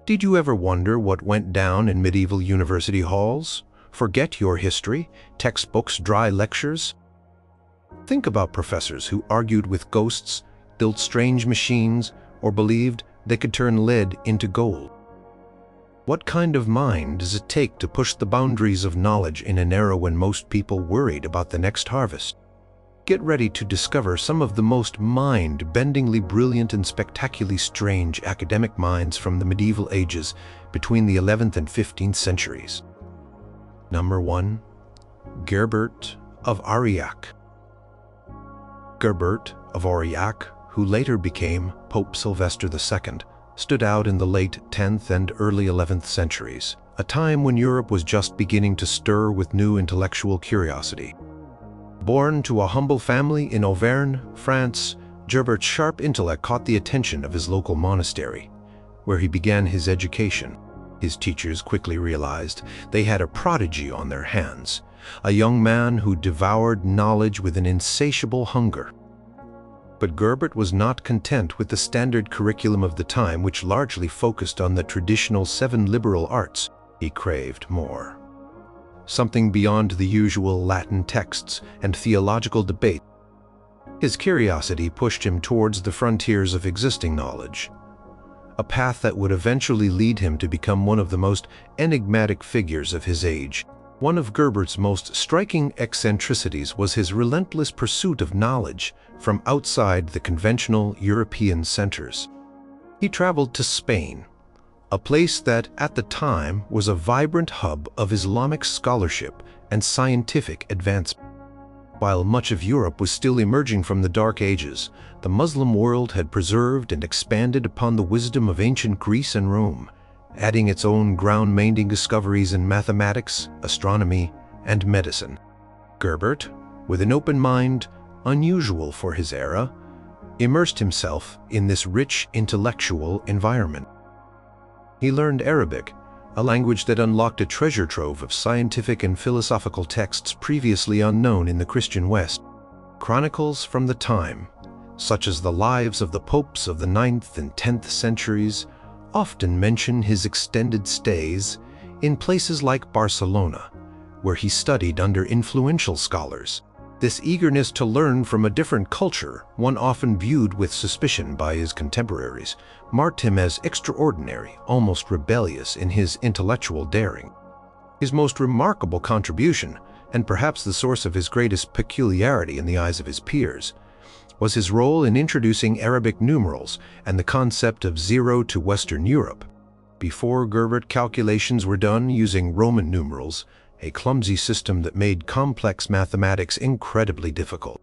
Did you ever wonder what went down in medieval university halls? Forget your history, textbooks, dry lectures. Think about professors who argued with ghosts, built strange machines, or believed they could turn lead into gold. What kind of mind does it take to push the boundaries of knowledge in an era when most people worried about the next harvest? Get ready to discover some of the most mind-bendingly brilliant and spectacularly strange academic minds from the medieval ages between the 11th and 15th centuries. Number 1. Gerbert of Aurillac. Gerbert of Aurillac, who later became Pope Sylvester II, stood out in the late 10th and early 11th centuries, a time when Europe was just beginning to stir with new intellectual curiosity. Born to a humble family in Auvergne, France, Gerbert's sharp intellect caught the attention of his local monastery, where he began his education. His teachers quickly realized they had a prodigy on their hands, a young man who devoured knowledge with an insatiable hunger. But Gerbert was not content with the standard curriculum of the time, which largely focused on the traditional 7 liberal arts. He craved more. Something beyond the usual Latin texts and theological debate. His curiosity pushed him towards the frontiers of existing knowledge, a path that would eventually lead him to become one of the most enigmatic figures of his age. One of Gerbert's most striking eccentricities was his relentless pursuit of knowledge from outside the conventional European centers. He traveled to Spain, a place that at the time was a vibrant hub of Islamic scholarship and scientific advancement. While much of Europe was still emerging from the Dark Ages, the Muslim world had preserved and expanded upon the wisdom of ancient Greece and Rome, adding its own ground-bending discoveries in mathematics, astronomy, and medicine. Gerbert, with an open mind, unusual for his era, immersed himself in this rich intellectual environment. He learned Arabic, a language that unlocked a treasure trove of scientific and philosophical texts previously unknown in the Christian West. Chronicles from the time, such as the lives of the popes of the 9th and 10th centuries, often mention his extended stays in places like Barcelona, where he studied under influential scholars. This eagerness to learn from a different culture, one often viewed with suspicion by his contemporaries, marked him as extraordinary, almost rebellious in his intellectual daring. His most remarkable contribution, and perhaps the source of his greatest peculiarity in the eyes of his peers, was his role in introducing Arabic numerals and the concept of zero to Western Europe. Before Gerbert, calculations were done using Roman numerals, a clumsy system that made complex mathematics incredibly difficult.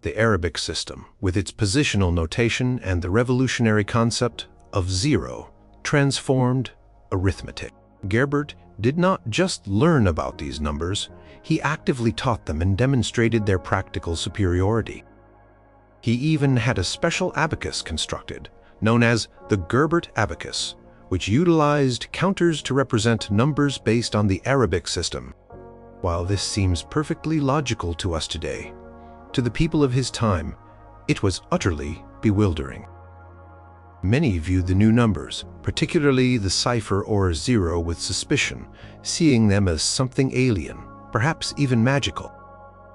The Arabic system, with its positional notation and the revolutionary concept of zero, transformed arithmetic. Gerbert did not just learn about these numbers, he actively taught them and demonstrated their practical superiority. He even had a special abacus constructed, known as the Gerbert abacus, which utilized counters to represent numbers based on the Arabic system. While this seems perfectly logical to us today, to the people of his time, it was utterly bewildering. Many viewed the new numbers, particularly the cipher or zero, with suspicion, seeing them as something alien, perhaps even magical.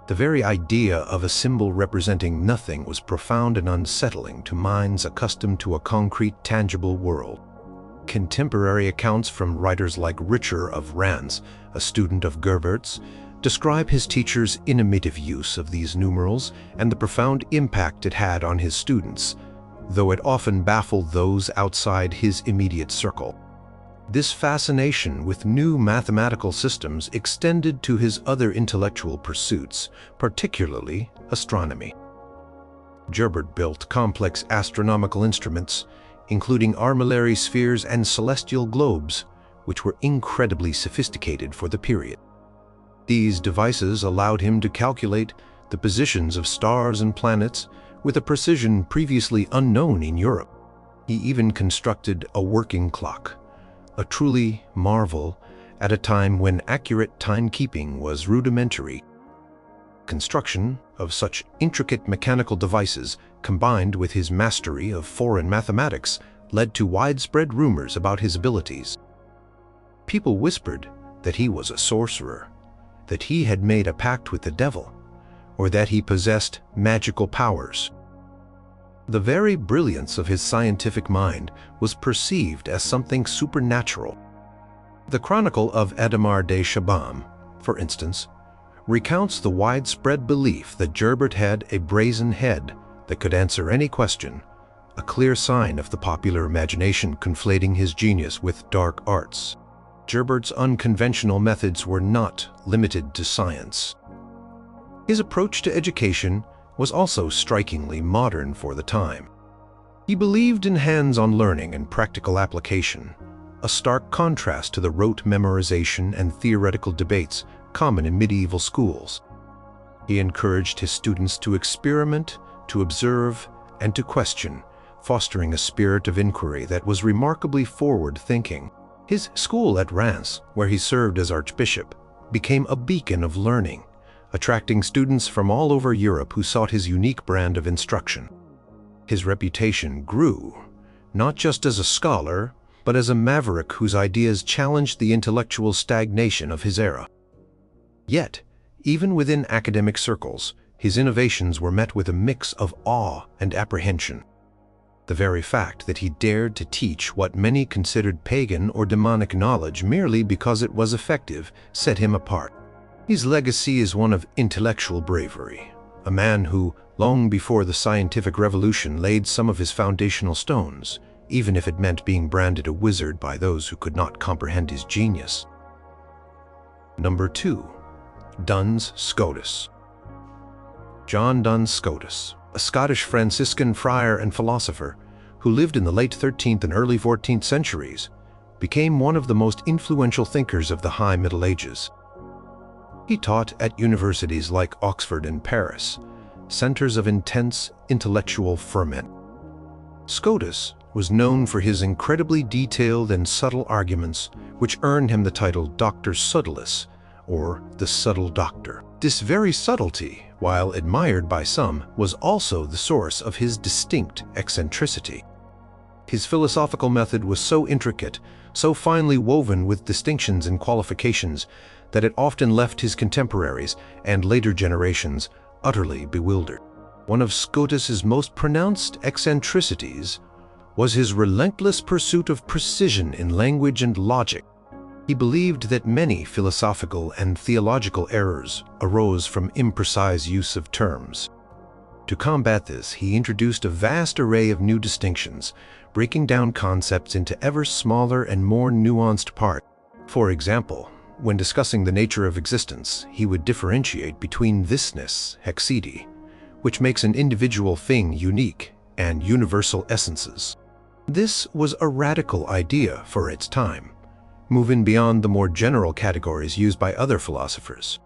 The very idea of a symbol representing nothing was profound and unsettling to minds accustomed to a concrete, tangible world. Contemporary accounts from writers like Richer of Reims, a student of Gerbert's, describe his teacher's innovative use of these numerals and the profound impact it had on his students, though it often baffled those outside his immediate circle. This fascination with new mathematical systems extended to his other intellectual pursuits, particularly astronomy. Gerbert built complex astronomical instruments, including armillary spheres and celestial globes, which were incredibly sophisticated for the period. These devices allowed him to calculate the positions of stars and planets with a precision previously unknown in Europe. He even constructed a working clock, a truly marvel at a time when accurate timekeeping was rudimentary. Construction of such intricate mechanical devices, combined with his mastery of foreign mathematics, led to widespread rumors about his abilities. People whispered that he was a sorcerer, that he had made a pact with the devil, or that he possessed magical powers. The very brilliance of his scientific mind was perceived as something supernatural. The Chronicle of Adhemar de Shabam, for instance, recounts the widespread belief that Gerbert had a brazen head that could answer any question, a clear sign of the popular imagination conflating his genius with dark arts. Gerbert's unconventional methods were not limited to science. His approach to education was also strikingly modern for the time. He believed in hands-on learning and practical application, a stark contrast to the rote memorization and theoretical debates common in medieval schools. He encouraged his students to experiment, to observe, and to question, fostering a spirit of inquiry that was remarkably forward-thinking. His school at Reims, where he served as archbishop, became a beacon of learning, attracting students from all over Europe who sought his unique brand of instruction. His reputation grew, not just as a scholar, but as a maverick whose ideas challenged the intellectual stagnation of his era. Yet, even within academic circles, his innovations were met with a mix of awe and apprehension. The very fact that he dared to teach what many considered pagan or demonic knowledge merely because it was effective set him apart. His legacy is one of intellectual bravery, a man who, long before the scientific revolution, laid some of his foundational stones, even if it meant being branded a wizard by those who could not comprehend his genius. Number 2. Duns Scotus. John Duns Scotus, a Scottish Franciscan friar and philosopher who lived in the late 13th and early 14th centuries, became one of the most influential thinkers of the High Middle Ages. He taught at universities like Oxford and Paris, centers of intense intellectual ferment. Scotus was known for his incredibly detailed and subtle arguments, which earned him the title Dr. Subtilis, or the subtle doctor. This very subtlety, while admired by some, was also the source of his distinct eccentricity. His philosophical method was so intricate, so finely woven with distinctions and qualifications, that it often left his contemporaries and later generations utterly bewildered. One of Scotus's most pronounced eccentricities was his relentless pursuit of precision in language and logic. He believed that many philosophical and theological errors arose from imprecise use of terms. To combat this, he introduced a vast array of new distinctions, breaking down concepts into ever smaller and more nuanced parts. For example, when discussing the nature of existence, he would differentiate between thisness, hexidi, which makes an individual thing unique, and universal essences. This was a radical idea for its time, moving beyond the more general categories used by other philosophers.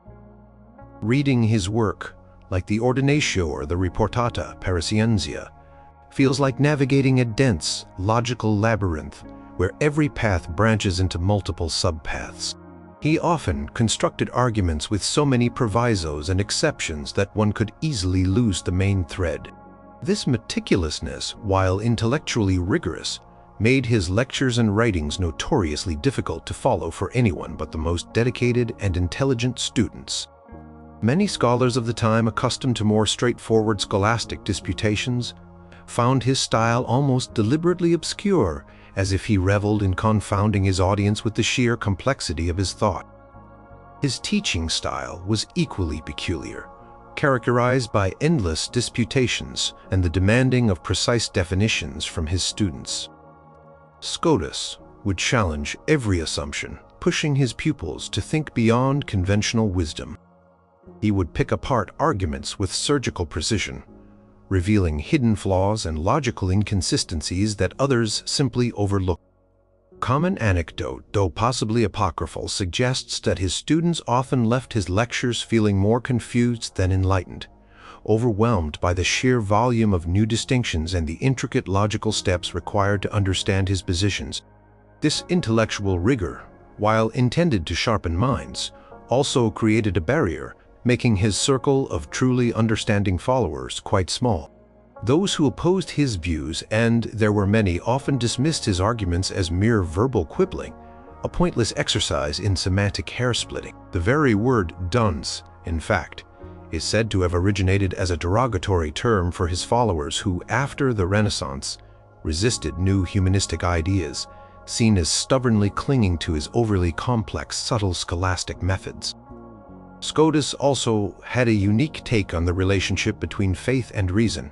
Reading his work, like the Ordinatio or the Reportata Parisiensia, feels like navigating a dense, logical labyrinth where every path branches into multiple subpaths. He often constructed arguments with so many provisos and exceptions that one could easily lose the main thread. This meticulousness, while intellectually rigorous, made his lectures and writings notoriously difficult to follow for anyone but the most dedicated and intelligent students. Many scholars of the time accustomed to more straightforward scholastic disputations found his style almost deliberately obscure, as if he reveled in confounding his audience with the sheer complexity of his thought. His teaching style was equally peculiar, characterized by endless disputations and the demanding of precise definitions from his students. Scotus would challenge every assumption, pushing his pupils to think beyond conventional wisdom. He would pick apart arguments with surgical precision, revealing hidden flaws and logical inconsistencies that others simply overlooked. Common anecdote, though possibly apocryphal, suggests that his students often left his lectures feeling more confused than enlightened, overwhelmed by the sheer volume of new distinctions and the intricate logical steps required to understand his positions. This intellectual rigor, while intended to sharpen minds, also created a barrier, making his circle of truly understanding followers quite small. Those who opposed his views, and there were many, often dismissed his arguments as mere verbal quibbling, a pointless exercise in semantic hair-splitting. The very word "dunce," in fact, is said to have originated as a derogatory term for his followers who, after the Renaissance, resisted new humanistic ideas, seen as stubbornly clinging to his overly complex, subtle scholastic methods. Scotus also had a unique take on the relationship between faith and reason,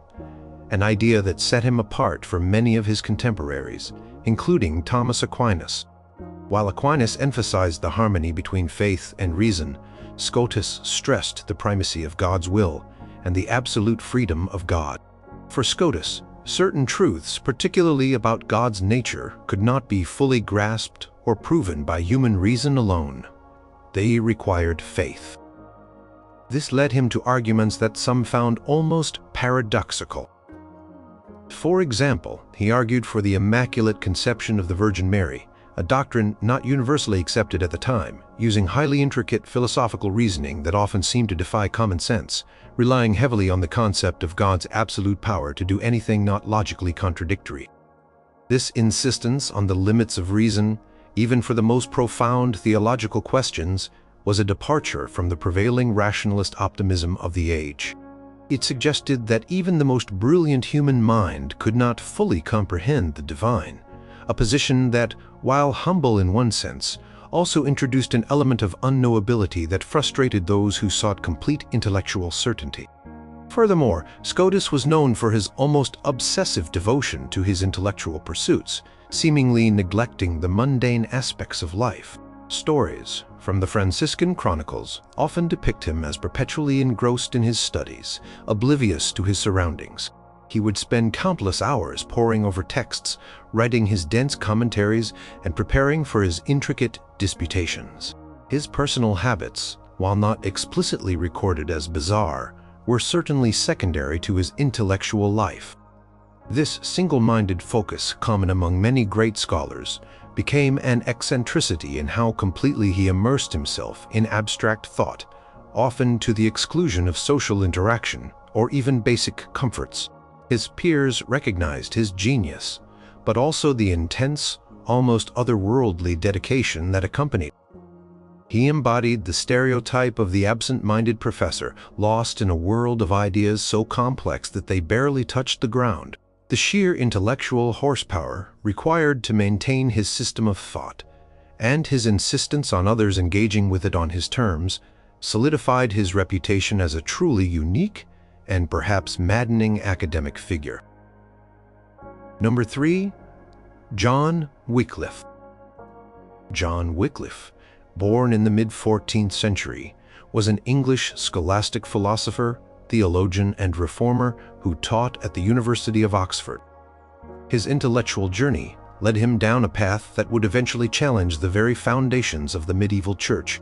an idea that set him apart from many of his contemporaries, including Thomas Aquinas. While Aquinas emphasized the harmony between faith and reason, Scotus stressed the primacy of God's will and the absolute freedom of God. For Scotus, certain truths, particularly about God's nature, could not be fully grasped or proven by human reason alone. They required faith. This led him to arguments that some found almost paradoxical. For example, he argued for the Immaculate Conception of the Virgin Mary, a doctrine not universally accepted at the time, using highly intricate philosophical reasoning that often seemed to defy common sense, relying heavily on the concept of God's absolute power to do anything not logically contradictory. This insistence on the limits of reason, even for the most profound theological questions, was a departure from the prevailing rationalist optimism of the age. It suggested that even the most brilliant human mind could not fully comprehend the divine, a position that, while humble in one sense, also introduced an element of unknowability that frustrated those who sought complete intellectual certainty. Furthermore, Scotus was known for his almost obsessive devotion to his intellectual pursuits, seemingly neglecting the mundane aspects of life. Stories from the Franciscan chronicles often depict him as perpetually engrossed in his studies, oblivious to his surroundings. He would spend countless hours poring over texts, writing his dense commentaries, and preparing for his intricate disputations. His personal habits, while not explicitly recorded as bizarre, were certainly secondary to his intellectual life. This single-minded focus, common among many great scholars, became an eccentricity in how completely he immersed himself in abstract thought, often to the exclusion of social interaction or even basic comforts. His peers recognized his genius, but also the intense, almost otherworldly dedication that accompanied. He embodied the stereotype of the absent-minded professor, lost in a world of ideas so complex that they barely touched the ground. The sheer intellectual horsepower required to maintain his system of thought, and his insistence on others engaging with it on his terms, solidified his reputation as a truly unique and perhaps maddening academic figure. Number 3. John Wycliffe. John Wycliffe, born in the mid-14th century, was an English scholastic philosopher, theologian, and reformer who taught at the University of Oxford. His intellectual journey led him down a path that would eventually challenge the very foundations of the medieval church,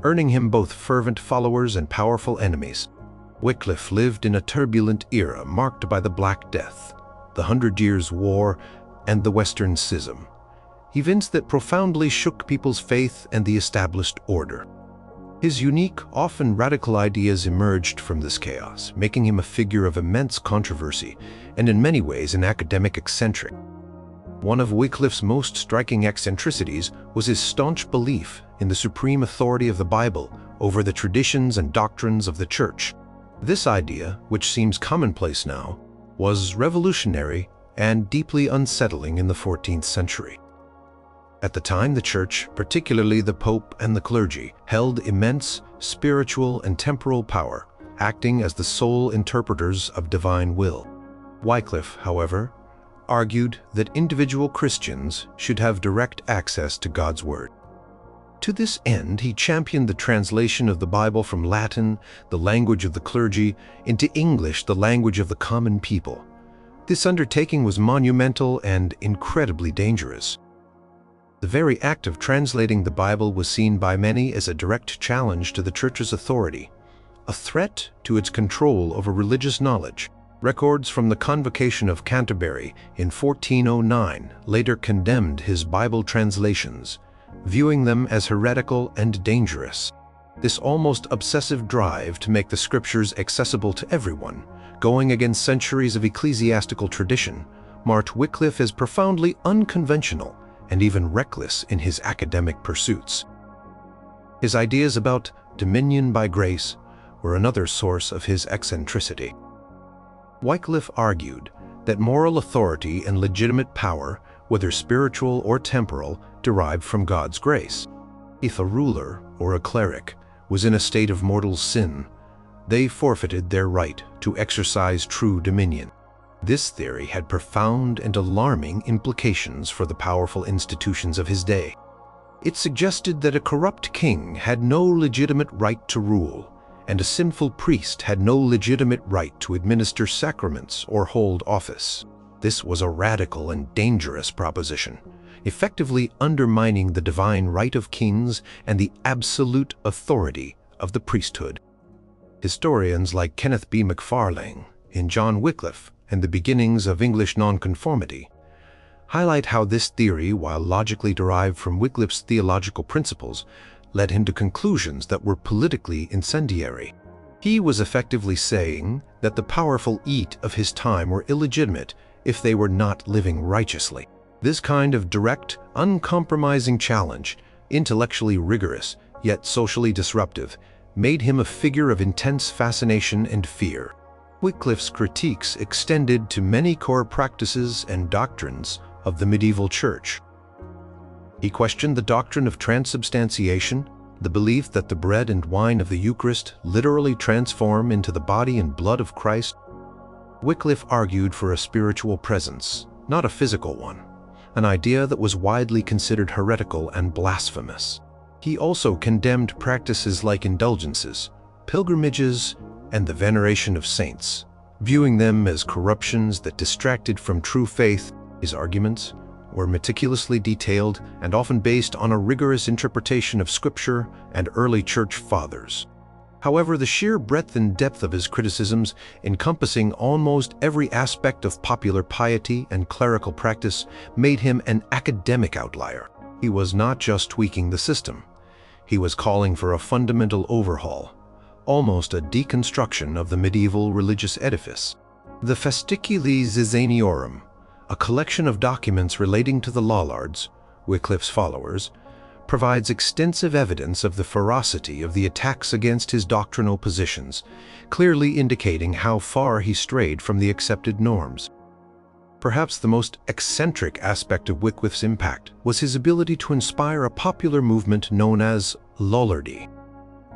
earning him both fervent followers and powerful enemies. Wycliffe lived in a turbulent era marked by the Black Death, the 100 Years' War, and the Western Schism, events that profoundly shook people's faith and the established order. His unique, often radical ideas emerged from this chaos, making him a figure of immense controversy and in many ways an academic eccentric. One of Wycliffe's most striking eccentricities was his staunch belief in the supreme authority of the Bible over the traditions and doctrines of the Church. This idea, which seems commonplace now, was revolutionary and deeply unsettling in the 14th century. At the time, the Church, particularly the Pope and the clergy, held immense spiritual and temporal power, acting as the sole interpreters of divine will. Wycliffe, however, argued that individual Christians should have direct access to God's Word. To this end, he championed the translation of the Bible from Latin, the language of the clergy, into English, the language of the common people. This undertaking was monumental and incredibly dangerous. The very act of translating the Bible was seen by many as a direct challenge to the Church's authority, a threat to its control over religious knowledge. Records from the Convocation of Canterbury in 1409 later condemned his Bible translations, viewing them as heretical and dangerous. This almost obsessive drive to make the Scriptures accessible to everyone going against centuries of ecclesiastical tradition, marked Wycliffe as profoundly unconventional and even reckless in his academic pursuits. His ideas about dominion by grace were another source of his eccentricity. Wycliffe argued that moral authority and legitimate power, whether spiritual or temporal, derived from God's grace. If a ruler or a cleric was in a state of mortal sin, they forfeited their right to exercise true dominion. This theory had profound and alarming implications for the powerful institutions of his day. It suggested that a corrupt king had no legitimate right to rule, and a sinful priest had no legitimate right to administer sacraments or hold office. This was a radical and dangerous proposition, effectively undermining the divine right of kings and the absolute authority of the priesthood. Historians like Kenneth B. MacFarlane, in John Wycliffe and the Beginnings of English Nonconformity, highlight how this theory, while logically derived from Wycliffe's theological principles, led him to conclusions that were politically incendiary. He was effectively saying that the powerful elite of his time were illegitimate if they were not living righteously. This kind of direct, uncompromising challenge, intellectually rigorous yet socially disruptive, made him a figure of intense fascination and fear. Wycliffe's critiques extended to many core practices and doctrines of the medieval church. He questioned the doctrine of transubstantiation, the belief that the bread and wine of the Eucharist literally transform into the body and blood of Christ. Wycliffe argued for a spiritual presence, not a physical one, an idea that was widely considered heretical and blasphemous. He also condemned practices like indulgences, pilgrimages, and the veneration of saints, viewing them as corruptions that distracted from true faith. His arguments were meticulously detailed and often based on a rigorous interpretation of Scripture and early church fathers. However, the sheer breadth and depth of his criticisms, encompassing almost every aspect of popular piety and clerical practice, made him an academic outlier. He was not just tweaking the system. He was calling for a fundamental overhaul, almost a deconstruction of the medieval religious edifice. The Fasciculi Zizaniorum, a collection of documents relating to the Lollards, Wycliffe's followers, provides extensive evidence of the ferocity of the attacks against his doctrinal positions, clearly indicating how far he strayed from the accepted norms. Perhaps the most eccentric aspect of Wycliffe's impact was his ability to inspire a popular movement known as Lollardy.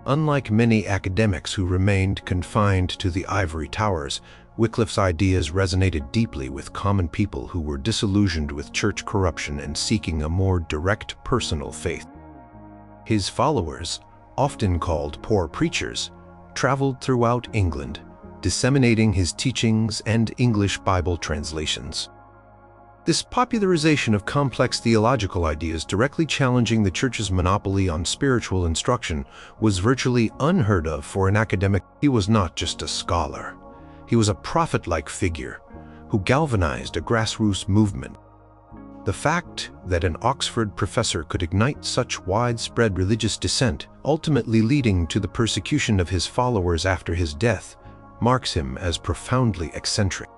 Unlike many academics who remained confined to the ivory towers, Wycliffe's ideas resonated deeply with common people who were disillusioned with church corruption and seeking a more direct personal faith. His followers, often called poor preachers, traveled throughout England, disseminating his teachings and English Bible translations. This popularization of complex theological ideas directly challenging the Church's monopoly on spiritual instruction was virtually unheard of for an academic. He was not just a scholar. He was a prophet-like figure who galvanized a grassroots movement. The fact that an Oxford professor could ignite such widespread religious dissent, ultimately leading to the persecution of his followers after his death, marks him as profoundly eccentric.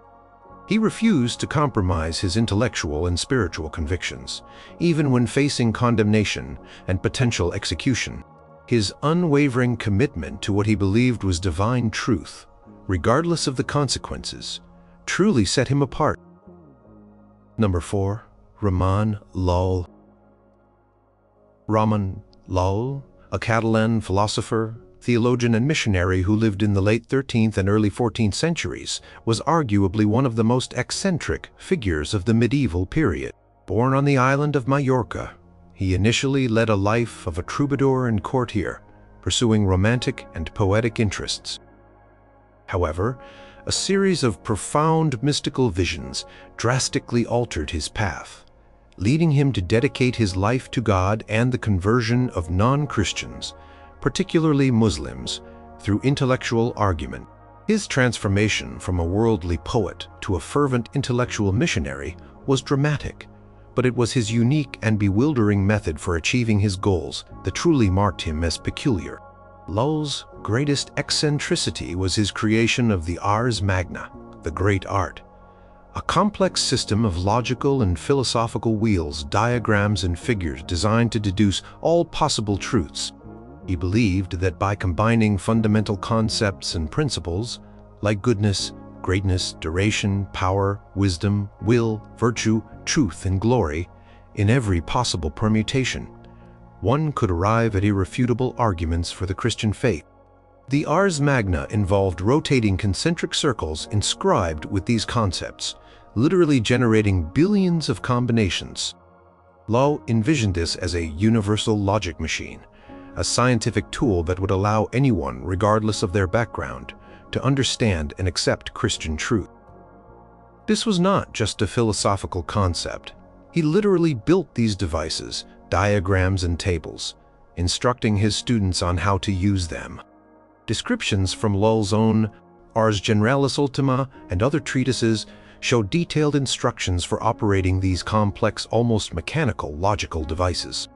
He refused to compromise his intellectual and spiritual convictions, even when facing condemnation and potential execution. His unwavering commitment to what he believed was divine truth, regardless of the consequences, truly set him apart. Number 4. Ramon Llull. Ramon Llull, a Catalan philosopher, theologian, and missionary who lived in the late 13th and early 14th centuries, was arguably one of the most eccentric figures of the medieval period. Born on the island of Majorca, he initially led a life of a troubadour and courtier, pursuing romantic and poetic interests. However, a series of profound mystical visions drastically altered his path, leading him to dedicate his life to God and the conversion of non-Christians, particularly Muslims, through intellectual argument. His transformation from a worldly poet to a fervent intellectual missionary was dramatic, but it was his unique and bewildering method for achieving his goals that truly marked him as peculiar. Llull's greatest eccentricity was his creation of the Ars Magna, the Great Art, a complex system of logical and philosophical wheels, diagrams, and figures designed to deduce all possible truths. He believed that by combining fundamental concepts and principles, like goodness, greatness, duration, power, wisdom, will, virtue, truth, and glory, in every possible permutation, one could arrive at irrefutable arguments for the Christian faith. The Ars Magna involved rotating concentric circles inscribed with these concepts, literally generating billions of combinations. Law envisioned this as a universal logic machine, a scientific tool that would allow anyone, regardless of their background, to understand and accept Christian truth. This was not just a philosophical concept. He literally built these devices, diagrams and tables, instructing his students on how to use them. Descriptions from Lull's own Ars Generalis Ultima and other treatises show detailed instructions for operating these complex, almost mechanical, logical devices.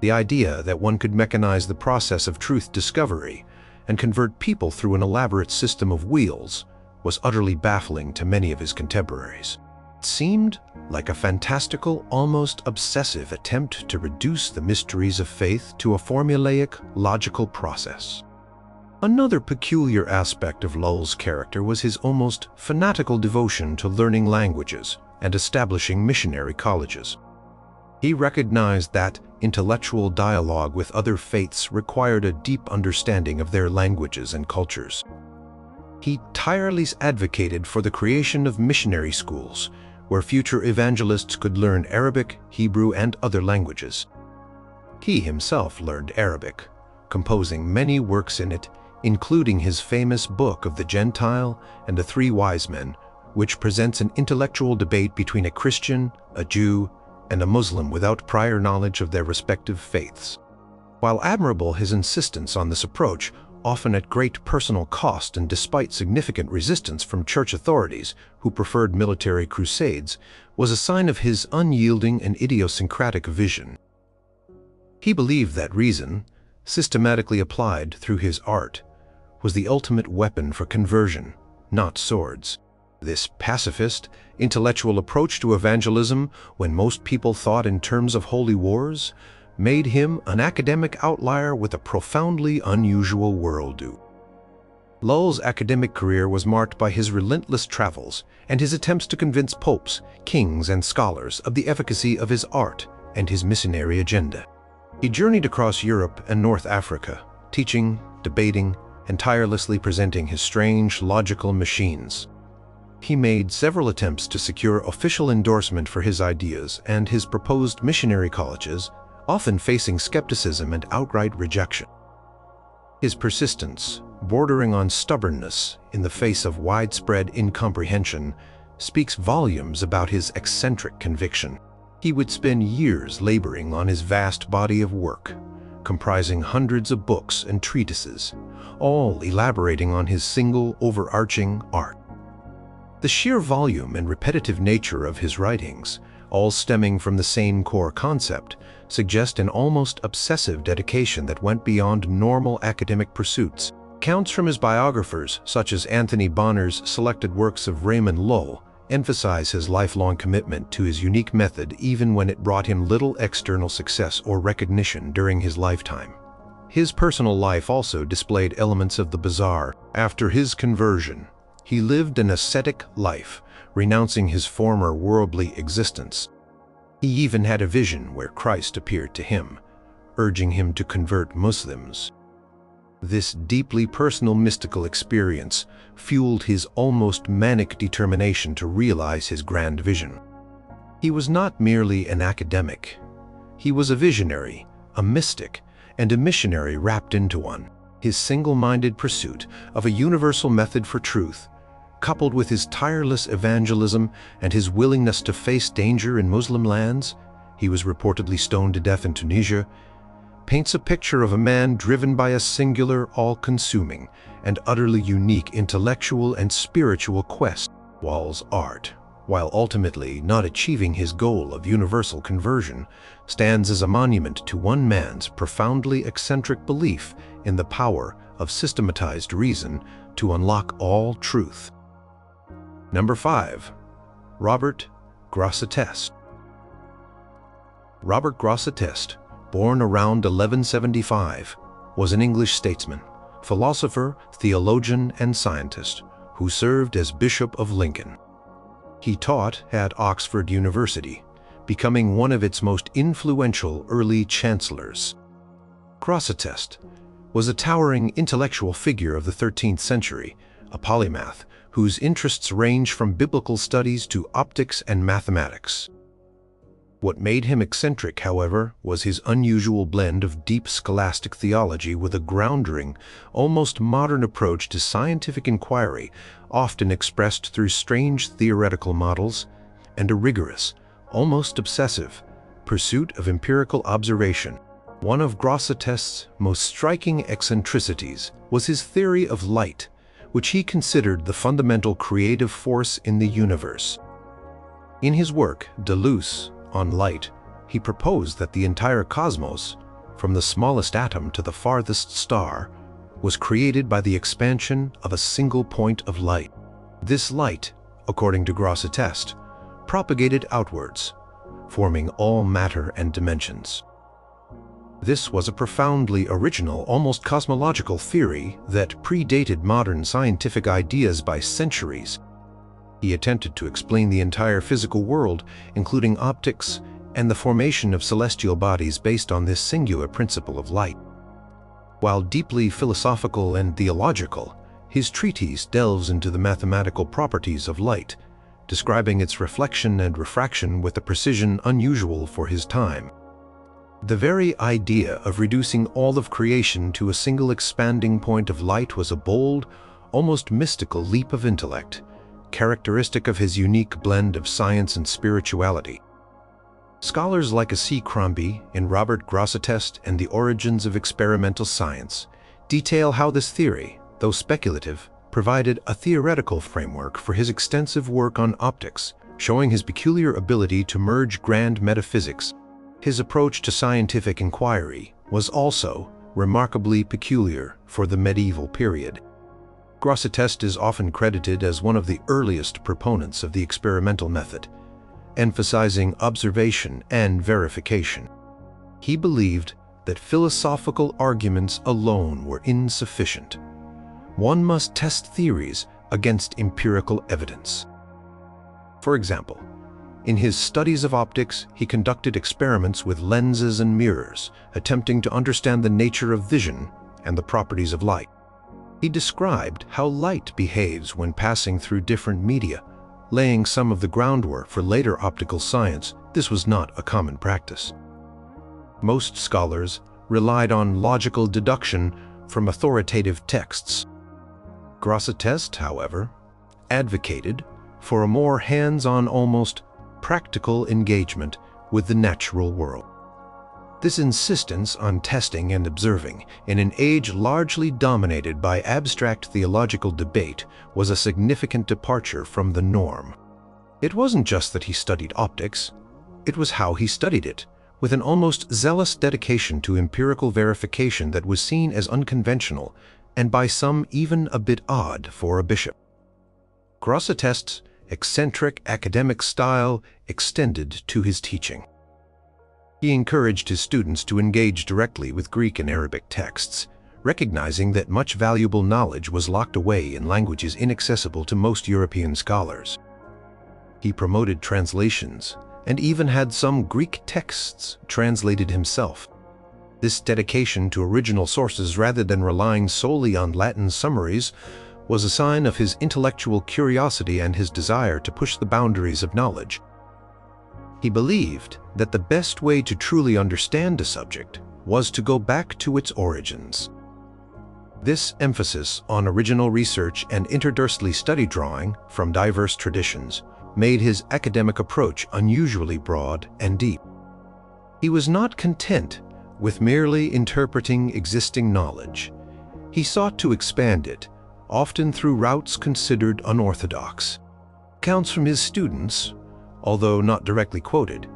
The idea that one could mechanize the process of truth discovery and convert people through an elaborate system of wheels was utterly baffling to many of his contemporaries. It seemed like a fantastical, almost obsessive attempt to reduce the mysteries of faith to a formulaic, logical process. Another peculiar aspect of Lull's character was his almost fanatical devotion to learning languages and establishing missionary colleges. He recognized that intellectual dialogue with other faiths required a deep understanding of their languages and cultures. He tirelessly advocated for the creation of missionary schools, where future evangelists could learn Arabic, Hebrew, and other languages. He himself learned Arabic, composing many works in it, including his famous Book of the Gentile and the Three Wise Men, which presents an intellectual debate between a Christian, a Jew, and a Muslim without prior knowledge of their respective faiths. While admirable, his insistence on this approach, often at great personal cost and despite significant resistance from church authorities who preferred military crusades, was a sign of his unyielding and idiosyncratic vision. He believed that reason, systematically applied through his art, was the ultimate weapon for conversion, not swords. This pacifist, intellectual approach to evangelism, when most people thought in terms of holy wars, made him an academic outlier with a profoundly unusual worldview. Lull's academic career was marked by his relentless travels and his attempts to convince popes, kings, and scholars of the efficacy of his art and his missionary agenda. He journeyed across Europe and North Africa, teaching, debating, and tirelessly presenting his strange, logical machines. He made several attempts to secure official endorsement for his ideas and his proposed missionary colleges, often facing skepticism and outright rejection. His persistence, bordering on stubbornness in the face of widespread incomprehension, speaks volumes about his eccentric conviction. He would spend years laboring on his vast body of work, comprising hundreds of books and treatises, all elaborating on his single overarching art. The sheer volume and repetitive nature of his writings, all stemming from the same core concept, suggest an almost obsessive dedication that went beyond normal academic pursuits. Accounts from his biographers, such as Anthony Bonner's selected works of Raymond Lull, emphasize his lifelong commitment to his unique method even when it brought him little external success or recognition during his lifetime. His personal life also displayed elements of the bizarre. After his conversion, he lived an ascetic life, renouncing his former worldly existence. He even had a vision where Christ appeared to him, urging him to convert Muslims. This deeply personal mystical experience fueled his almost manic determination to realize his grand vision. He was not merely an academic. He was a visionary, a mystic, and a missionary wrapped into one. His single-minded pursuit of a universal method for truth, coupled with his tireless evangelism and his willingness to face danger in Muslim lands — he was reportedly stoned to death in Tunisia — paints a picture of a man driven by a singular, all-consuming, and utterly unique intellectual and spiritual quest. Lull's art, while ultimately not achieving his goal of universal conversion, stands as a monument to one man's profoundly eccentric belief in the power of systematized reason to unlock all truth. Number 5. Robert Grosseteste. Robert Grosseteste, born around 1175, was an English statesman, philosopher, theologian, and scientist who served as Bishop of Lincoln. He taught at Oxford University, becoming one of its most influential early chancellors. Grosseteste was a towering intellectual figure of the 13th century, a polymath whose interests range from biblical studies to optics and mathematics. What made him eccentric, however, was his unusual blend of deep scholastic theology with a groundbreaking, almost modern approach to scientific inquiry, often expressed through strange theoretical models, and a rigorous, almost obsessive, pursuit of empirical observation. One of Grosseteste's most striking eccentricities was his theory of light, which he considered the fundamental creative force in the universe. In his work, De Luce, on light, he proposed that the entire cosmos, from the smallest atom to the farthest star, was created by the expansion of a single point of light. This light, according to Grosseteste, propagated outwards, forming all matter and dimensions. This was a profoundly original, almost cosmological theory that predated modern scientific ideas by centuries. He attempted to explain the entire physical world, including optics and the formation of celestial bodies based on this singular principle of light. While deeply philosophical and theological, his treatise delves into the mathematical properties of light, describing its reflection and refraction with a precision unusual for his time. The very idea of reducing all of creation to a single expanding point of light was a bold, almost mystical leap of intellect, characteristic of his unique blend of science and spirituality. Scholars like C. Crombie in Robert Grosseteste and the Origins of Experimental Science detail how this theory, though speculative, provided a theoretical framework for his extensive work on optics, showing his peculiar ability to merge grand metaphysics. His approach to scientific inquiry was also remarkably peculiar for the medieval period. Grosseteste is often credited as one of the earliest proponents of the experimental method, emphasizing observation and verification. He believed that philosophical arguments alone were insufficient. One must test theories against empirical evidence. For example, in his studies of optics, he conducted experiments with lenses and mirrors, attempting to understand the nature of vision and the properties of light. He described how light behaves when passing through different media, laying some of the groundwork for later optical science. This was not a common practice. Most scholars relied on logical deduction from authoritative texts. Grosseteste, however, advocated for a more hands-on, almost practical engagement with the natural world. This insistence on testing and observing in an age largely dominated by abstract theological debate was a significant departure from the norm. It wasn't just that he studied optics, it was how he studied it, with an almost zealous dedication to empirical verification that was seen as unconventional and by some even a bit odd for a bishop. Grosseteste's eccentric academic style extended to his teaching. He encouraged his students to engage directly with Greek and Arabic texts, recognizing that much valuable knowledge was locked away in languages inaccessible to most European scholars. He promoted translations and even had some Greek texts translated himself. This dedication to original sources rather than relying solely on Latin summaries was a sign of his intellectual curiosity and his desire to push the boundaries of knowledge. He believed that the best way to truly understand a subject was to go back to its origins. This emphasis on original research and interdirsely study drawing from diverse traditions made his academic approach unusually broad and deep. He was not content with merely interpreting existing knowledge. He sought to expand it, often through routes considered unorthodox. Accounts from his students, although not directly quoted,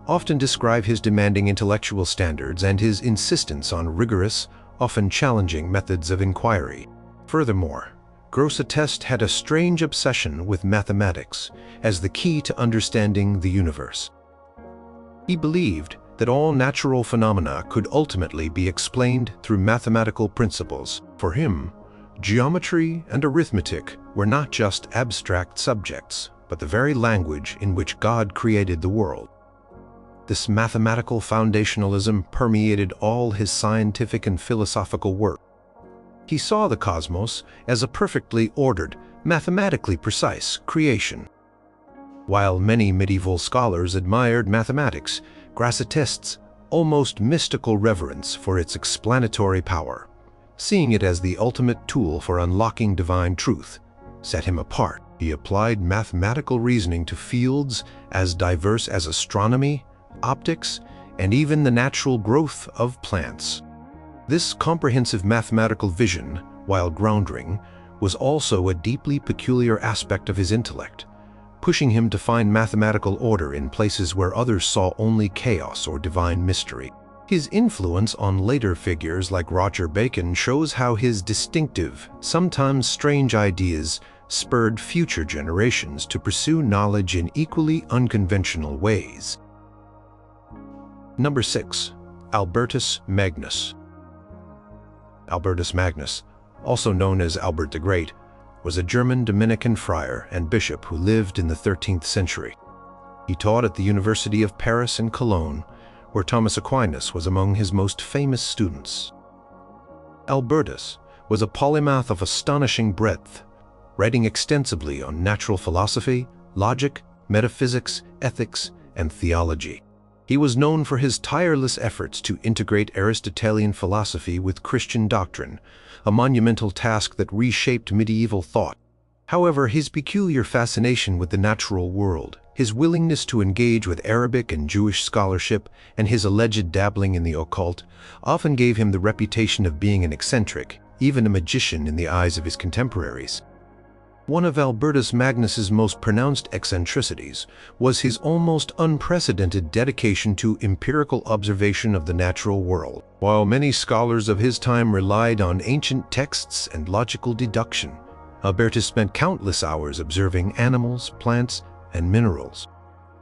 often describe his demanding intellectual standards and his insistence on rigorous, often challenging methods of inquiry. Furthermore, Grosseteste had a strange obsession with mathematics as the key to understanding the universe. He believed that all natural phenomena could ultimately be explained through mathematical principles. For him, geometry and arithmetic were not just abstract subjects, but the very language in which God created the world. This mathematical foundationalism permeated all his scientific and philosophical work. He saw the cosmos as a perfectly ordered, mathematically precise creation. While many medieval scholars admired mathematics, Grosseteste's almost mystical reverence for its explanatory power, seeing it as the ultimate tool for unlocking divine truth, set him apart. He applied mathematical reasoning to fields as diverse as astronomy, optics, and even the natural growth of plants. This comprehensive mathematical vision, while groundbreaking, was also a deeply peculiar aspect of his intellect, pushing him to find mathematical order in places where others saw only chaos or divine mystery. His influence on later figures like Roger Bacon shows how his distinctive, sometimes strange ideas spurred future generations to pursue knowledge in equally unconventional ways. Number 6. Albertus Magnus. Albertus Magnus, also known as Albert the Great, was a German Dominican friar and bishop who lived in the 13th century. He taught at the University of Paris and Cologne, where Thomas Aquinas was among his most famous students. Albertus was a polymath of astonishing breadth, writing extensively on natural philosophy, logic, metaphysics, ethics, and theology. He was known for his tireless efforts to integrate Aristotelian philosophy with Christian doctrine, a monumental task that reshaped medieval thought. However, his peculiar fascination with the natural world, his willingness to engage with Arabic and Jewish scholarship, and his alleged dabbling in the occult often gave him the reputation of being an eccentric, even a magician in the eyes of his contemporaries. One of Albertus Magnus's most pronounced eccentricities was his almost unprecedented dedication to empirical observation of the natural world. While many scholars of his time relied on ancient texts and logical deduction, Albertus spent countless hours observing animals, plants, and minerals.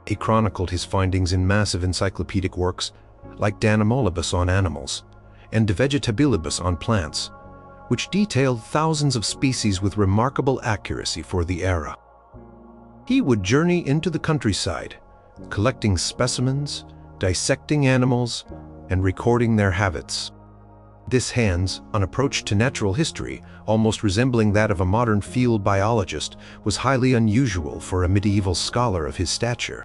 He chronicled his findings in massive encyclopedic works like De Animalibus on animals and De Vegetabilibus on plants, which detailed thousands of species with remarkable accuracy for the era. He would journey into the countryside, collecting specimens, dissecting animals, and recording their habits. This hands-on approach to natural history, almost resembling that of a modern field biologist, was highly unusual for a medieval scholar of his stature.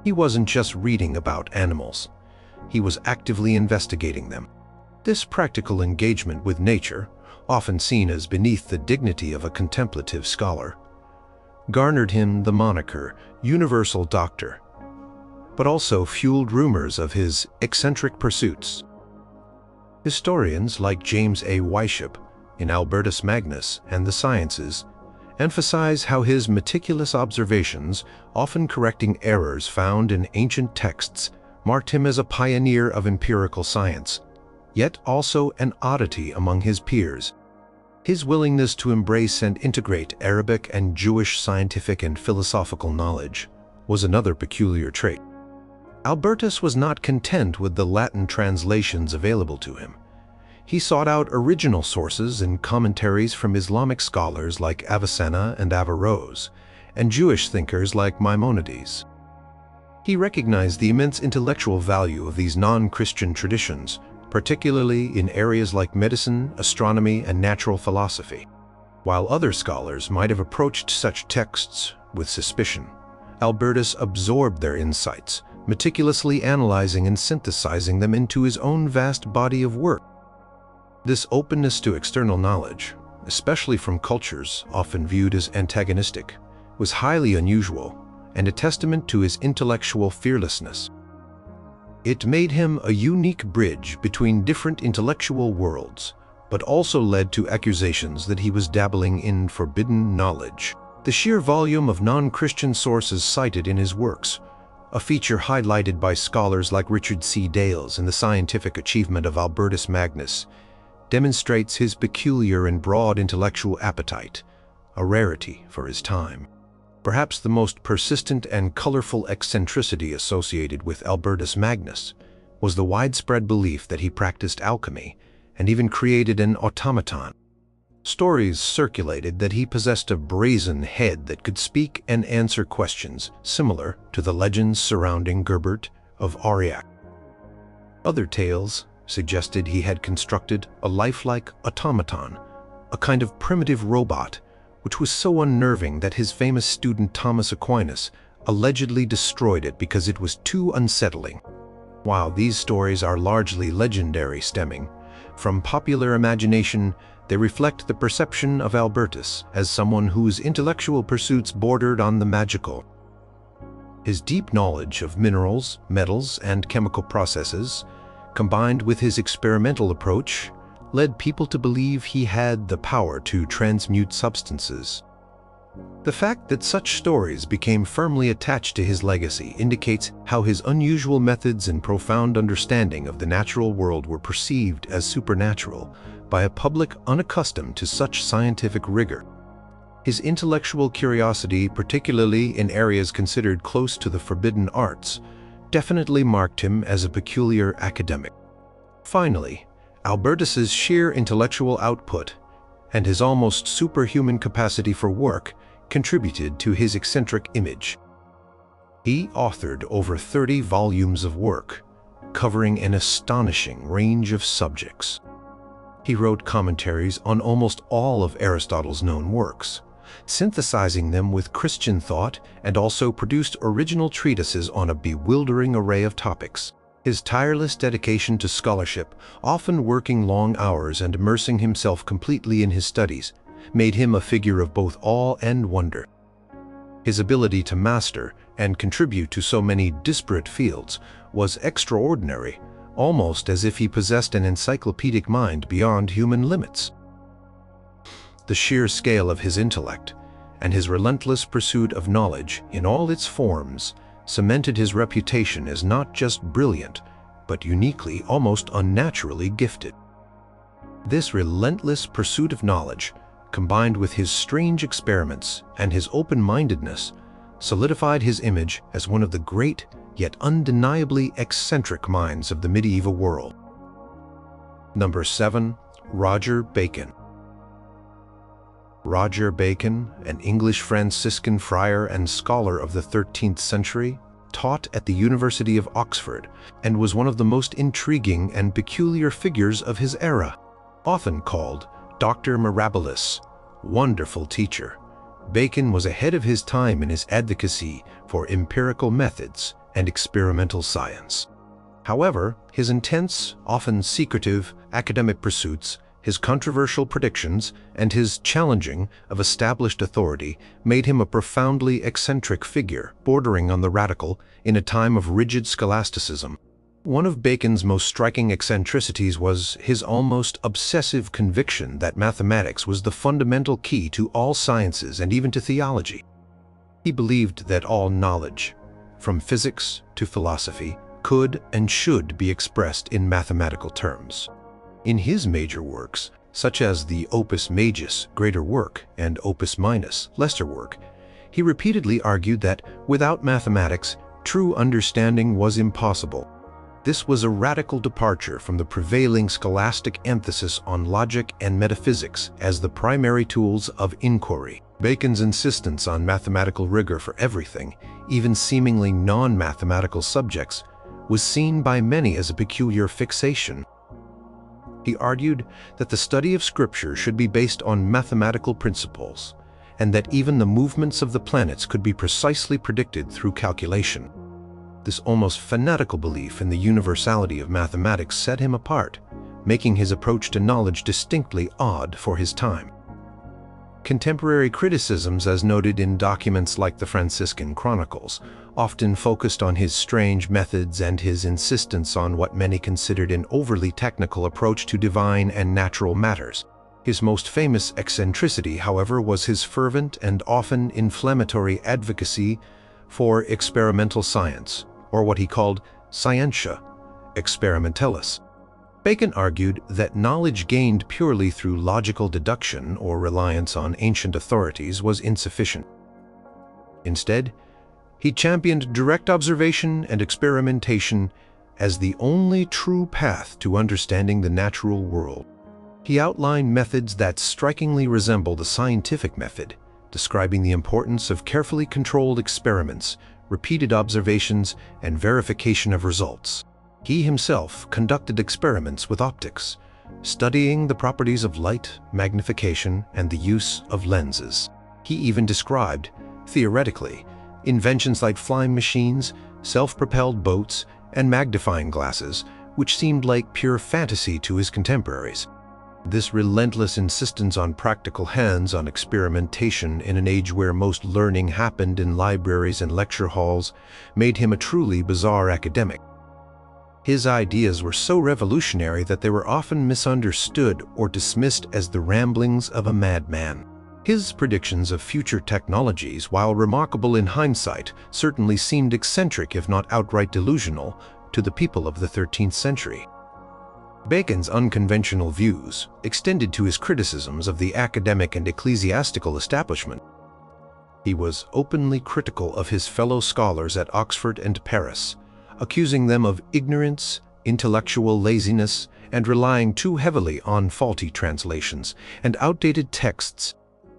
He wasn't just reading about animals, he was actively investigating them. This practical engagement with nature, often seen as beneath the dignity of a contemplative scholar, garnered him the moniker Universal Doctor, but also fueled rumors of his eccentric pursuits. Historians like James A. Weishaupt in Albertus Magnus and the Sciences emphasize how his meticulous observations, often correcting errors found in ancient texts, marked him as a pioneer of empirical science, yet also an oddity among his peers. His willingness to embrace and integrate Arabic and Jewish scientific and philosophical knowledge was another peculiar trait. Albertus was not content with the Latin translations available to him. He sought out original sources and commentaries from Islamic scholars like Avicenna and Averroes, and Jewish thinkers like Maimonides. He recognized the immense intellectual value of these non-Christian traditions, particularly in areas like medicine, astronomy, and natural philosophy. While other scholars might have approached such texts with suspicion, Albertus absorbed their insights, meticulously analyzing and synthesizing them into his own vast body of work. This openness to external knowledge, especially from cultures often viewed as antagonistic, was highly unusual and a testament to his intellectual fearlessness. It made him a unique bridge between different intellectual worlds, but also led to accusations that he was dabbling in forbidden knowledge. The sheer volume of non-Christian sources cited in his works, a feature highlighted by scholars like Richard C. Dales in the scientific achievement of Albertus Magnus, demonstrates his peculiar and broad intellectual appetite, a rarity for his time. Perhaps the most persistent and colorful eccentricity associated with Albertus Magnus was the widespread belief that he practiced alchemy and even created an automaton. Stories circulated that he possessed a brazen head that could speak and answer questions, similar to the legends surrounding Gerbert of Aurillac. Other tales suggested he had constructed a lifelike automaton, a kind of primitive robot, which was so unnerving that his famous student Thomas Aquinas allegedly destroyed it because it was too unsettling. While these stories are largely legendary, stemming from popular imagination, they reflect the perception of Albertus as someone whose intellectual pursuits bordered on the magical. His deep knowledge of minerals, metals, and chemical processes, combined with his experimental approach, led people to believe he had the power to transmute substances. The fact that such stories became firmly attached to his legacy indicates how his unusual methods and profound understanding of the natural world were perceived as supernatural by a public unaccustomed to such scientific rigor. His intellectual curiosity, particularly in areas considered close to the forbidden arts, definitely marked him as a peculiar academic. Finally, Albertus's sheer intellectual output and his almost superhuman capacity for work contributed to his eccentric image. He authored over 30 volumes of work, covering an astonishing range of subjects. He wrote commentaries on almost all of Aristotle's known works, synthesizing them with Christian thought, and also produced original treatises on a bewildering array of topics. His tireless dedication to scholarship, often working long hours and immersing himself completely in his studies, made him a figure of both awe and wonder. His ability to master and contribute to so many disparate fields was extraordinary, almost as if he possessed an encyclopedic mind beyond human limits. The sheer scale of his intellect and his relentless pursuit of knowledge in all its forms cemented his reputation as not just brilliant, but uniquely, almost unnaturally gifted. This relentless pursuit of knowledge, combined with his strange experiments and his open-mindedness, solidified his image as one of the great yet undeniably eccentric minds of the medieval world. Number 7. Roger Bacon. Roger Bacon, an English Franciscan friar and scholar of the 13th century, taught at the University of Oxford and was one of the most intriguing and peculiar figures of his era. Often called Dr. Mirabilis, wonderful teacher, Bacon was ahead of his time in his advocacy for empirical methods and experimental science. However, his intense, often secretive, academic pursuits, his controversial predictions, and his challenging of established authority made him a profoundly eccentric figure, bordering on the radical in a time of rigid scholasticism. One of Bacon's most striking eccentricities was his almost obsessive conviction that mathematics was the fundamental key to all sciences and even to theology. He believed that all knowledge, from physics to philosophy, could and should be expressed in mathematical terms. In his major works, such as the Opus Majus, Greater Work, and Opus Minus, Lesser Work, he repeatedly argued that without mathematics, true understanding was impossible. This was a radical departure from the prevailing scholastic emphasis on logic and metaphysics as the primary tools of inquiry. Bacon's insistence on mathematical rigor for everything, even seemingly non-mathematical subjects, was seen by many as a peculiar fixation. He argued that the study of Scripture should be based on mathematical principles, and that even the movements of the planets could be precisely predicted through calculation. This almost fanatical belief in the universality of mathematics set him apart, making his approach to knowledge distinctly odd for his time. Contemporary criticisms, as noted in documents like the Franciscan Chronicles, often focused on his strange methods and his insistence on what many considered an overly technical approach to divine and natural matters. His most famous eccentricity, however, was his fervent and often inflammatory advocacy for experimental science, or what he called scientia experimentalis. Bacon argued that knowledge gained purely through logical deduction or reliance on ancient authorities was insufficient. Instead, he championed direct observation and experimentation as the only true path to understanding the natural world. He outlined methods that strikingly resemble the scientific method, describing the importance of carefully controlled experiments, repeated observations, and verification of results. He himself conducted experiments with optics, studying the properties of light, magnification, and the use of lenses. He even described, theoretically, inventions like flying machines, self-propelled boats, and magnifying glasses, which seemed like pure fantasy to his contemporaries. This relentless insistence on practical hands-on experimentation in an age where most learning happened in libraries and lecture halls made him a truly bizarre academic. His ideas were so revolutionary that they were often misunderstood or dismissed as the ramblings of a madman. His predictions of future technologies, while remarkable in hindsight, certainly seemed eccentric if not outright delusional to the people of the 13th century. Bacon's unconventional views extended to his criticisms of the academic and ecclesiastical establishment. He was openly critical of his fellow scholars at Oxford and Paris, accusing them of ignorance, intellectual laziness, and relying too heavily on faulty translations and outdated texts.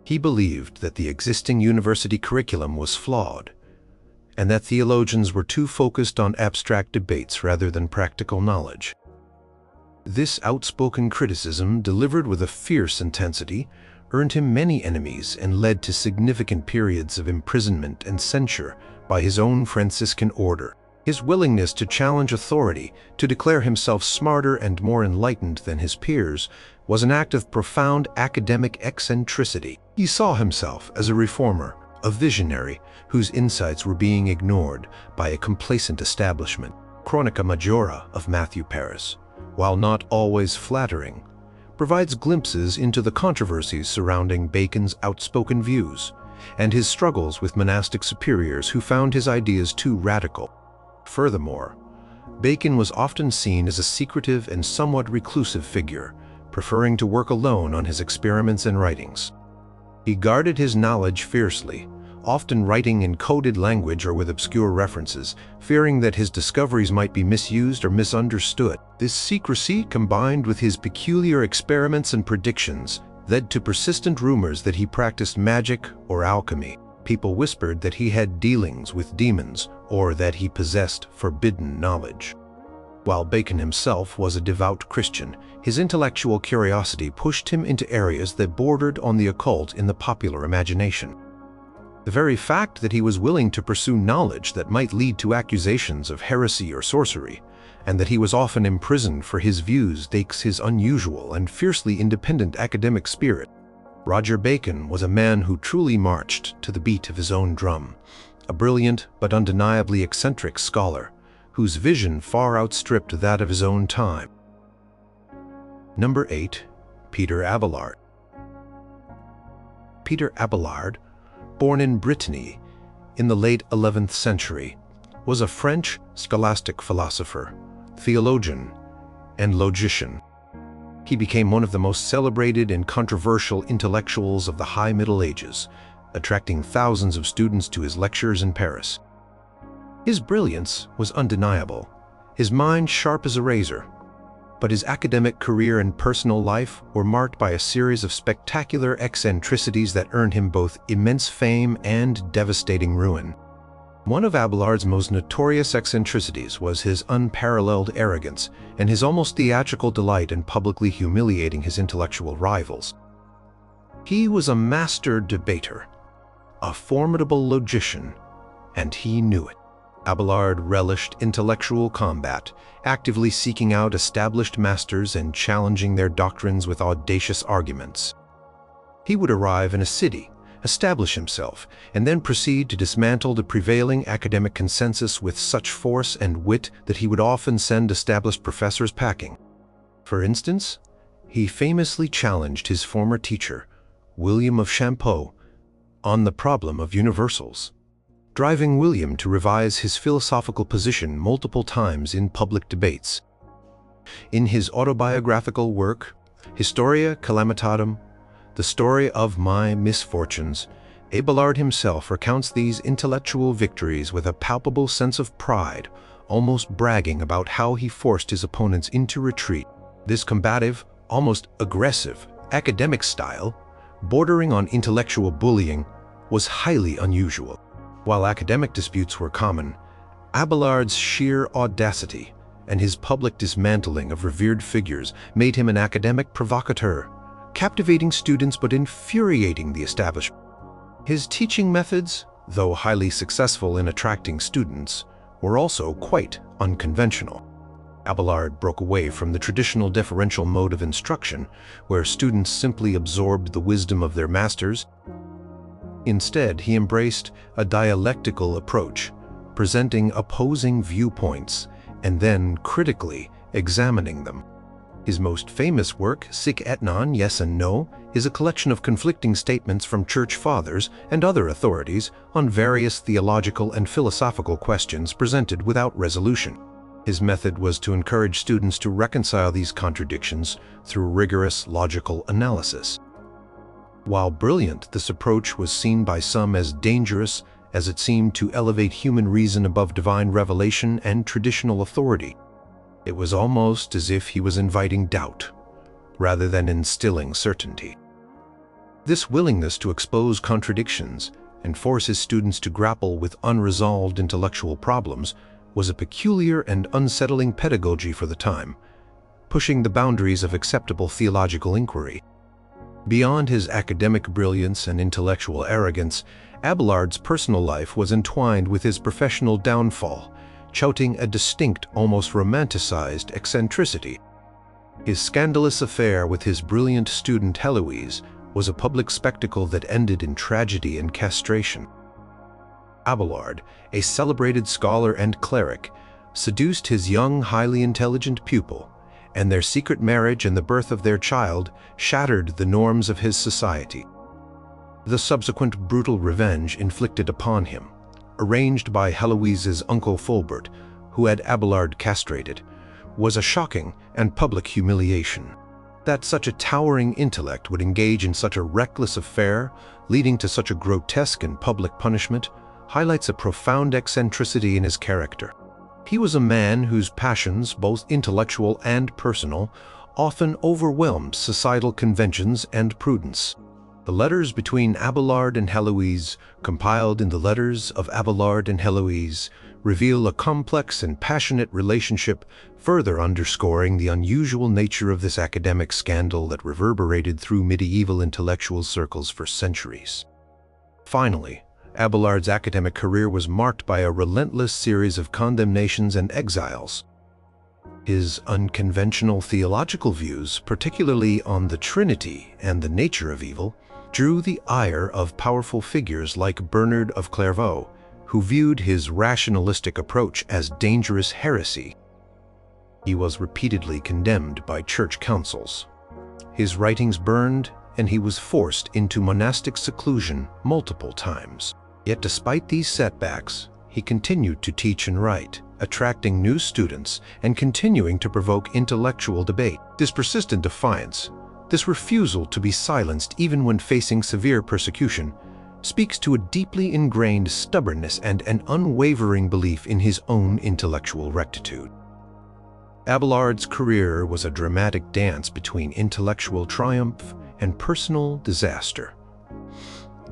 He believed that the existing university curriculum was flawed, and that theologians were too focused on abstract debates rather than practical knowledge. This outspoken criticism, delivered with a fierce intensity, earned him many enemies and led to significant periods of imprisonment and censure by his own Franciscan order. His willingness to challenge authority, to declare himself smarter and more enlightened than his peers, was an act of profound academic eccentricity. He saw himself as a reformer, a visionary whose insights were being ignored by a complacent establishment. Chronica Majora of Matthew Paris, while not always flattering, provides glimpses into the controversies surrounding Bacon's outspoken views and his struggles with monastic superiors who found his ideas too radical. Furthermore, Bacon was often seen as a secretive and somewhat reclusive figure, preferring to work alone on his experiments and writings. He guarded his knowledge fiercely, often writing in coded language or with obscure references, fearing that his discoveries might be misused or misunderstood. This secrecy, combined with his peculiar experiments and predictions, led to persistent rumors that he practiced magic or alchemy. People whispered that he had dealings with demons or that he possessed forbidden knowledge. While Bacon himself was a devout Christian, his intellectual curiosity pushed him into areas that bordered on the occult in the popular imagination. The very fact that he was willing to pursue knowledge that might lead to accusations of heresy or sorcery, and that he was often imprisoned for his views, takes his unusual and fiercely independent academic spirit. Roger Bacon was a man who truly marched to the beat of his own drum, a brilliant but undeniably eccentric scholar, whose vision far outstripped that of his own time. Number 8. Peter Abelard. Peter Abelard, born in Brittany in the late 11th century, was a French scholastic philosopher, theologian, and logician. He became one of the most celebrated and controversial intellectuals of the High Middle Ages, attracting thousands of students to his lectures in Paris. His brilliance was undeniable, his mind sharp as a razor, but his academic career and personal life were marked by a series of spectacular eccentricities that earned him both immense fame and devastating ruin. One of Abelard's most notorious eccentricities was his unparalleled arrogance and his almost theatrical delight in publicly humiliating his intellectual rivals. He was a master debater, a formidable logician, and he knew it. Abelard relished intellectual combat, actively seeking out established masters and challenging their doctrines with audacious arguments. He would arrive in a city, establish himself, and then proceed to dismantle the prevailing academic consensus with such force and wit that he would often send established professors packing. For instance, he famously challenged his former teacher, William of Champeaux, on the problem of universals, driving William to revise his philosophical position multiple times in public debates. In his autobiographical work, Historia Calamitatum, The Story of My Misfortunes, Abelard himself recounts these intellectual victories with a palpable sense of pride, almost bragging about how he forced his opponents into retreat. This combative, almost aggressive, academic style, bordering on intellectual bullying, was highly unusual. While academic disputes were common, Abelard's sheer audacity and his public dismantling of revered figures made him an academic provocateur, captivating students but infuriating the establishment. His teaching methods, though highly successful in attracting students, were also quite unconventional. Abelard broke away from the traditional deferential mode of instruction, where students simply absorbed the wisdom of their masters. Instead, he embraced a dialectical approach, presenting opposing viewpoints and then critically examining them. His most famous work, Sic et Non, Yes and No, is a collection of conflicting statements from church fathers and other authorities on various theological and philosophical questions presented without resolution. His method was to encourage students to reconcile these contradictions through rigorous logical analysis. While brilliant, this approach was seen by some as dangerous, as it seemed to elevate human reason above divine revelation and traditional authority. It was almost as if he was inviting doubt, rather than instilling certainty. This willingness to expose contradictions and force his students to grapple with unresolved intellectual problems was a peculiar and unsettling pedagogy for the time, pushing the boundaries of acceptable theological inquiry. Beyond his academic brilliance and intellectual arrogance, Abelard's personal life was entwined with his professional downfall, touting a distinct, almost romanticized eccentricity. His scandalous affair with his brilliant student Heloise was a public spectacle that ended in tragedy and castration. Abelard, a celebrated scholar and cleric, seduced his young, highly intelligent pupil, and their secret marriage and the birth of their child shattered the norms of his society. The subsequent brutal revenge inflicted upon him, arranged by Heloise's uncle Fulbert, who had Abelard castrated, was a shocking and public humiliation. That such a towering intellect would engage in such a reckless affair, leading to such a grotesque and public punishment, highlights a profound eccentricity in his character. He was a man whose passions, both intellectual and personal, often overwhelmed societal conventions and prudence. The letters between Abelard and Heloise, compiled in the Letters of Abelard and Heloise, reveal a complex and passionate relationship, further underscoring the unusual nature of this academic scandal that reverberated through medieval intellectual circles for centuries. Finally, Abelard's academic career was marked by a relentless series of condemnations and exiles. His unconventional theological views, particularly on the Trinity and the nature of evil, drew the ire of powerful figures like Bernard of Clairvaux, who viewed his rationalistic approach as dangerous heresy. He was repeatedly condemned by church councils. His writings burned, and he was forced into monastic seclusion multiple times. Yet despite these setbacks, he continued to teach and write, attracting new students and continuing to provoke intellectual debate. This persistent defiance, this refusal to be silenced even when facing severe persecution, speaks to a deeply ingrained stubbornness and an unwavering belief in his own intellectual rectitude. Abelard's career was a dramatic dance between intellectual triumph and personal disaster,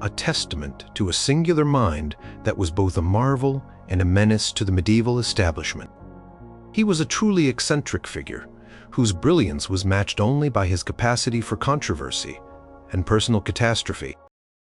a testament to a singular mind that was both a marvel and a menace to the medieval establishment. He was a truly eccentric figure, whose brilliance was matched only by his capacity for controversy and personal catastrophe.